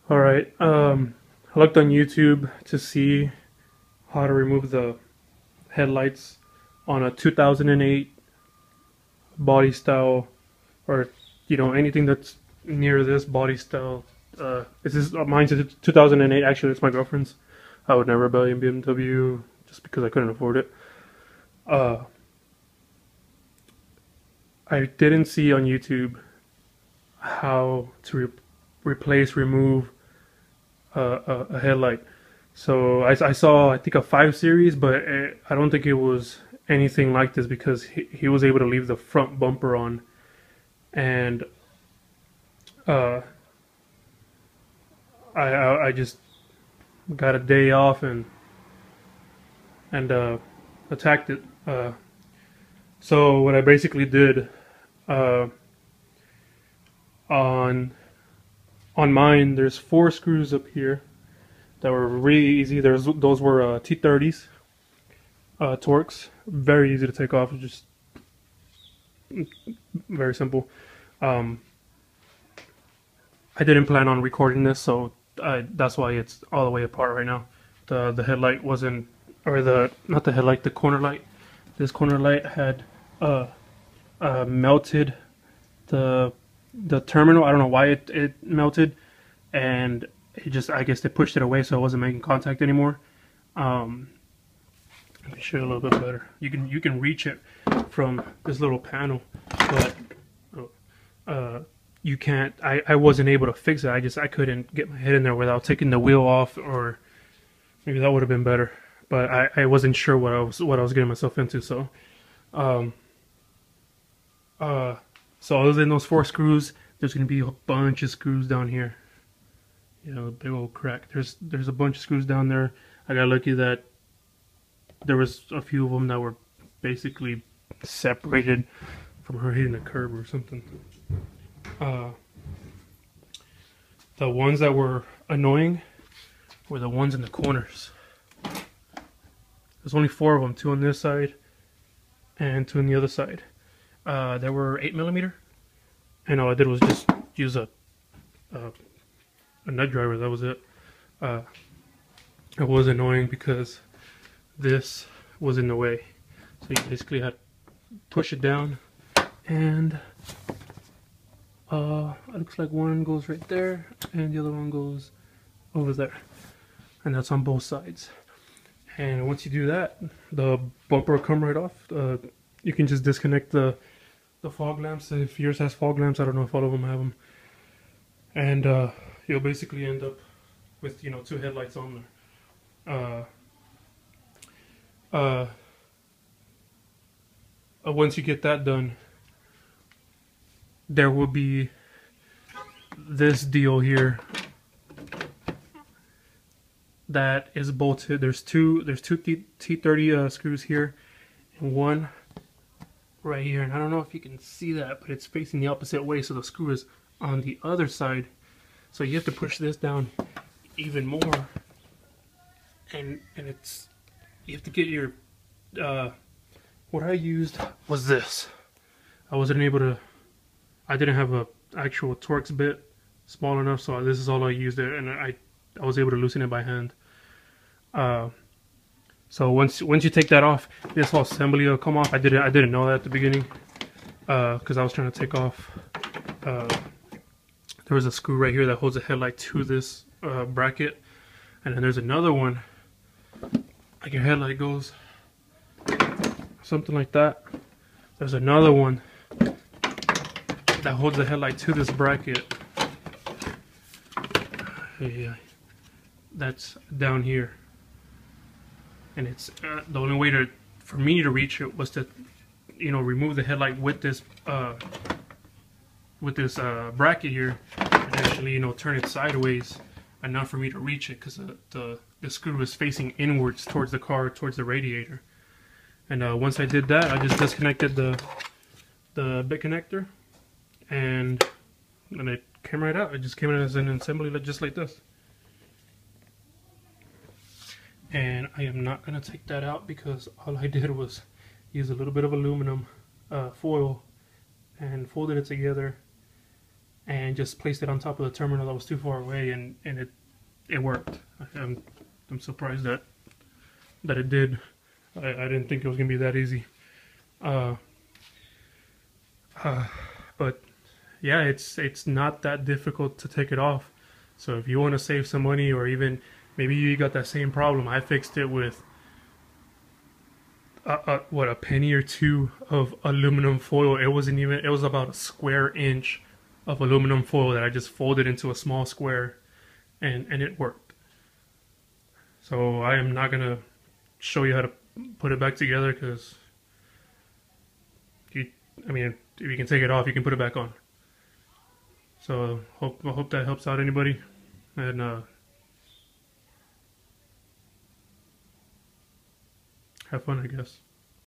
All right. I looked on YouTube to see how to remove the headlights on a 2008 body style, or anything that's near this body style. This is mine's a 2008. Actually, it's my girlfriend's. I would never buy a BMW just because I couldn't afford it. Uh, I didn't see on YouTube how to remove a headlight. So I saw, I think, a 5 series, but I don't think it was anything like this because he was able to leave the front bumper on, and uh, I just got a day off and attacked it. So what I basically did uh, on mine, there's 4 screws up here that were really easy. Those were T30s, Torx, very easy to take off. Just very simple. Um, I didn't plan on recording this, so that's why it's all the way apart right now. The headlight wasn't, or not the headlight, the corner light. This corner light had melted the terminal. I don't know why it melted, and I guess they pushed it away so it wasn't making contact anymore. Let me show you a little bit better. You can reach it from this little panel, but you can't. I wasn't able to fix it. I couldn't get my head in there without taking the wheel off, or maybe that would have been better. But I wasn't sure what I was getting myself into. So so other than those 4 screws, there's gonna be a bunch of screws down here. A big old crack. There's a bunch of screws down there. I got lucky that there was a few of them that were basically separated from her hitting the curb or something. The ones that were annoying were the ones in the corners. There's only 4 of them, 2 on this side and 2 on the other side. They were 8mm, and all I did was just use a nut driver. That was it. It was annoying because this was in the way, so you basically had to push it down, and it looks like one goes right there and the other one goes over there, and that's on both sides. And once you do that, the bumper will come right off. You can just disconnect the fog lamps. If yours has fog lamps, I don't know if all of them have them, and you'll basically end up with 2 headlights on there. Once you get that done, there will be this deal here that is bolted. There's two T30 screws here, and one right here. And I don't know if you can see that, but it's facing the opposite way, so the screw is on the other side. So you have to push this down even more, and you have to get your what I used was this. I didn't have a actual Torx bit small enough, so this is all I used it, and I was able to loosen it by hand. So once you take that off, this whole assembly will come off. I didn't know that at the beginning because I was trying to take off. There was a screw right here that holds the headlight to this bracket, and then there's another one, like your headlight goes something like that. There's another one that holds the headlight to this bracket. Yeah, that's down here, and it's the only way for me to reach it was to remove the headlight with this bracket here, and actually turn it sideways enough for me to reach it, because the screw is facing inwards towards the car, towards the radiator. And once I did that, I just disconnected the bit connector, and it came right out. It just came in as an assembly, just like this. And I am not going to take that out because all I did was use a little bit of aluminum foil and folded it together and just placed it on top of the terminal that was too far away, and it worked. I'm surprised that it did. I didn't think it was gonna be that easy. But yeah, it's not that difficult to take it off. So if you want to save some money, or even maybe you got that same problem, I fixed it with what, a penny or two of aluminum foil. It wasn't even, it was about a square inch of aluminum foil that I just folded into a small square, and it worked. So I am not gonna show you how to put it back together, because I mean, if you can take it off, you can put it back on. So I hope that helps out anybody, and have fun, I guess.